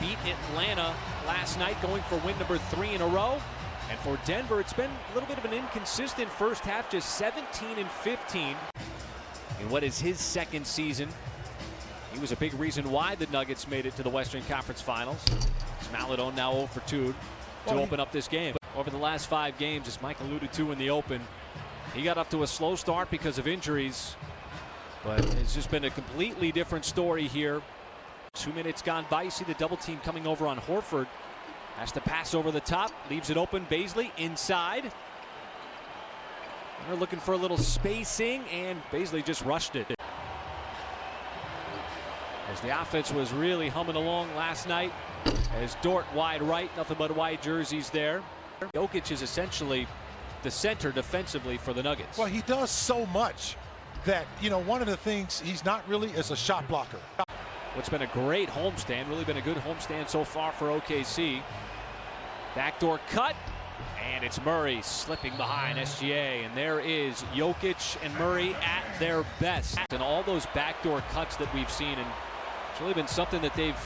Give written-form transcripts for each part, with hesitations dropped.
beat Atlanta last night, going for win number 3 in a row. And for Denver, it's been a little bit of an inconsistent first half, just 17-15 in what is his second season. He was a big reason why the Nuggets made it to the Western Conference Finals. Maledon now 0 for 2 to open up this game. Over the last 5 games, as Mike alluded to in the open, he got off to a slow start because of injuries, but it's just been a completely different story here. 2 minutes gone by. You see the double team coming over on Horford. Has to pass over the top, leaves it open. Baisley inside. They're looking for a little spacing, and Baisley just rushed it. As the offense was really humming along last night, as Dort wide right, nothing but white jerseys there. Jokic is essentially the center defensively for the Nuggets. Well, he does so much that, you know, one of the things he's not really is a shot blocker. What's been a great homestand, really been a good homestand so far for OKC. Backdoor cut, and it's Murray slipping behind SGA, and there is Jokic and Murray at their best. And all those backdoor cuts that we've seen, and it's really been something that they've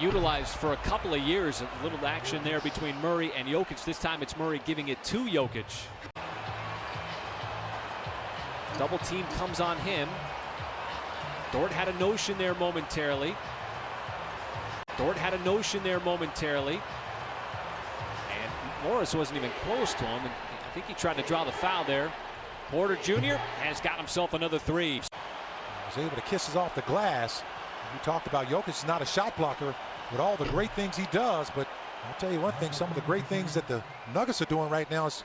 utilized for a couple of years. A little action there between Murray and Jokic. This time it's Murray giving it to Jokic. Double team comes on him. Dort had a notion there momentarily. And Morris wasn't even close to him. And I think he tried to draw the foul there. Porter Jr. has got himself another 3. He was able to kiss off the glass. We talked about Jokic is not a shot blocker with all the great things he does, but I'll tell you one thing, some of the great things that the Nuggets are doing right now is...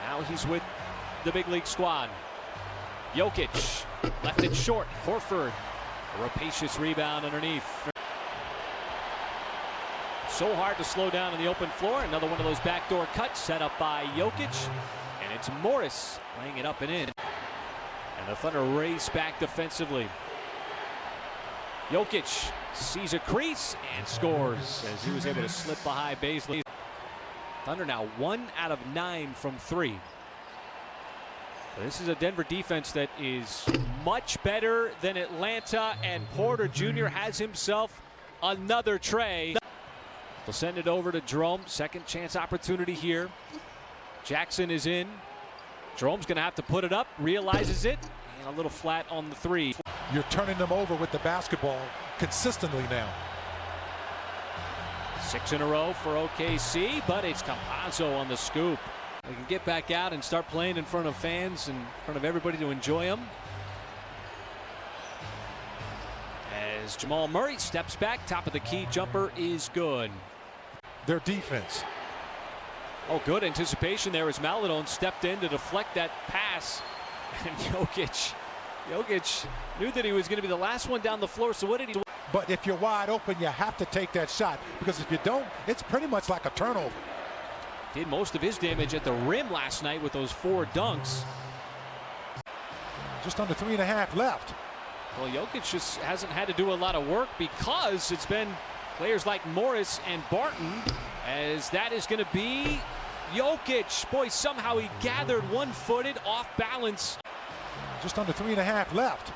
Now he's with the big league squad. Jokic left it short. Horford, a rapacious rebound underneath. So hard to slow down on the open floor. Another one of those backdoor cuts set up by Jokic, and it's Morris laying it up and in. And the Thunder race back defensively. Jokic sees a crease and scores as he was able to slip behind Baisley. Thunder now 1 out of 9 from 3. This is a Denver defense that is much better than Atlanta, and Porter Jr. has himself another tray. They'll send it over to Jerome. Second chance opportunity here. Jackson is in. Jerome's going to have to put it up, realizes it, and a little flat on the 3. You're turning them over with the basketball consistently now. 6 in a row for OKC, but it's Campazzo on the scoop. They can get back out and start playing in front of fans and in front of everybody to enjoy them. As Jamal Murray steps back, top of the key jumper is good. Their defense. Oh, good anticipation there as Maledon stepped in to deflect that pass. And Jokic knew that he was going to be the last one down the floor, so what did he do? But if you're wide open, you have to take that shot, because if you don't, it's pretty much like a turnover. Did most of his damage at the rim last night with those 4 dunks. Just under 3.5 left. Well, Jokic just hasn't had to do a lot of work because it's been players like Morris and Barton, as that is going to be Jokic. Boy, somehow he gathered one-footed, off balance. Just under 3.5 left.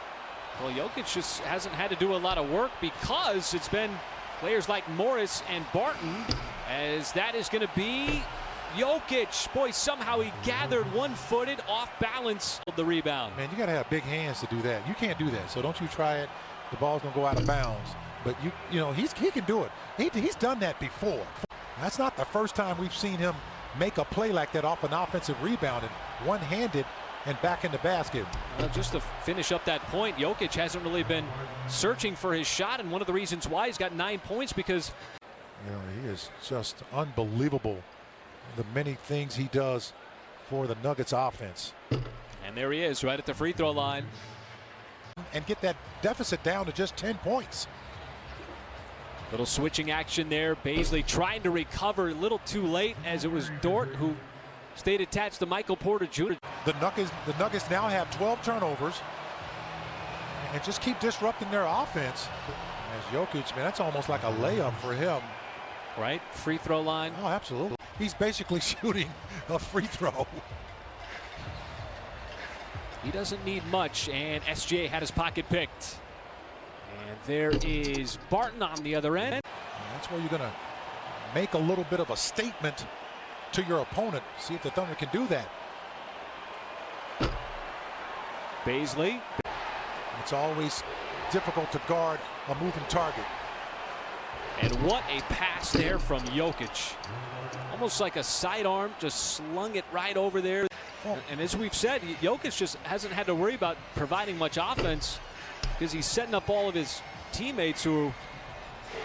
Well, Jokic just hasn't had to do a lot of work because it's been players like Morris and Barton, as that is going to be Jokic. Boy, somehow he gathered one-footed, off balance of the rebound. Man, you got to have big hands to do that. You can't do that, so don't you try it. The ball's going to go out of bounds. But you know, he can do it. He's done that before. That's not the first time we've seen him make a play like that off an offensive rebound and one-handed and back in the basket. Just to finish up that point, Jokic hasn't really been searching for his shot, and one of the reasons why he's got 9 points, because you know, he is just unbelievable, the many things he does for the Nuggets offense. And there he is right at the free throw line. And get that deficit down to just 10 points. Little switching action there. Baisley trying to recover a little too late, as it was Dort who stayed attached to Michael Porter Jr. The Nuggets now have 12 turnovers and just keep disrupting their offense. As Jokic, man, that's almost like a layup for him. Right? Free throw line. Oh, absolutely. He's basically shooting a free throw. He doesn't need much, and SGA had his pocket picked. And There is Barton on the other end. And that's where you're going to make a little bit of a statement to your opponent. See if the Thunder can do that. Baisley. It's always difficult to guard a moving target. And what a pass there from Jokic. Almost like a sidearm, just slung it right over there. And as we've said, Jokic just hasn't had to worry about providing much offense because he's setting up all of his teammates who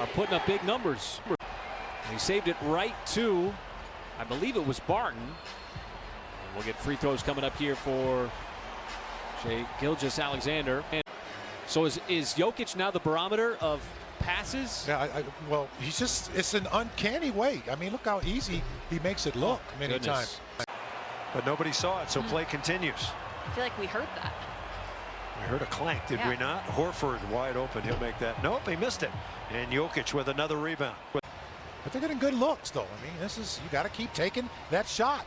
are putting up big numbers. And he saved it right to, I believe it was Barton. And we'll get free throws coming up here for Shai Gilgeous-Alexander. So is Jokic now the barometer of passes? Yeah, well, he's just, it's an uncanny way. I mean, look how easy he makes it look many times. But nobody saw it, so play continues. I feel like we heard that. We heard a clank, did we not? Horford wide open, he'll make that. Nope, he missed it. And Jokic with another rebound. But they're getting good looks, though. I mean, this is, you got to keep taking that shot.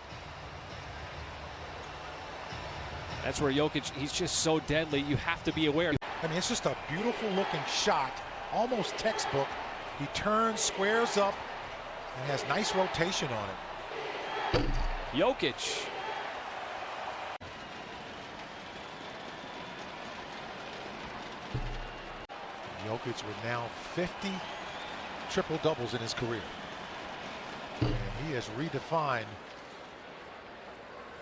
That's where Jokic, he's just so deadly. You have to be aware. I mean, it's just a beautiful looking shot, almost textbook. He turns, squares up, and has nice rotation on it. Jokic. Jokic with now 50 triple doubles in his career. And he has redefined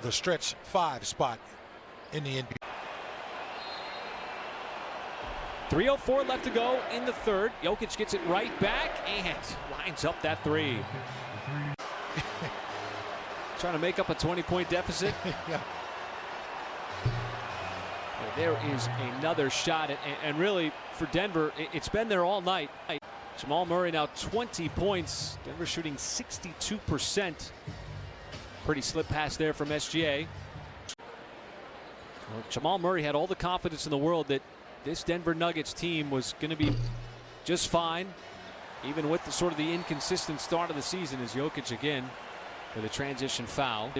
the stretch 5 spot in the NBA. 3:04 left to go in the third. Jokic gets it right back and lines up that three. Trying to make up a 20-point deficit. Yeah. There is another shot, and really for Denver, it's been there all night. Jamal Murray now 20 points. Denver shooting 62%. Pretty slip pass there from SGA. Well, Jamal Murray had all the confidence in the world that this Denver Nuggets team was going to be just fine, even with the sort of the inconsistent start of the season, as Jokic again with a transition foul.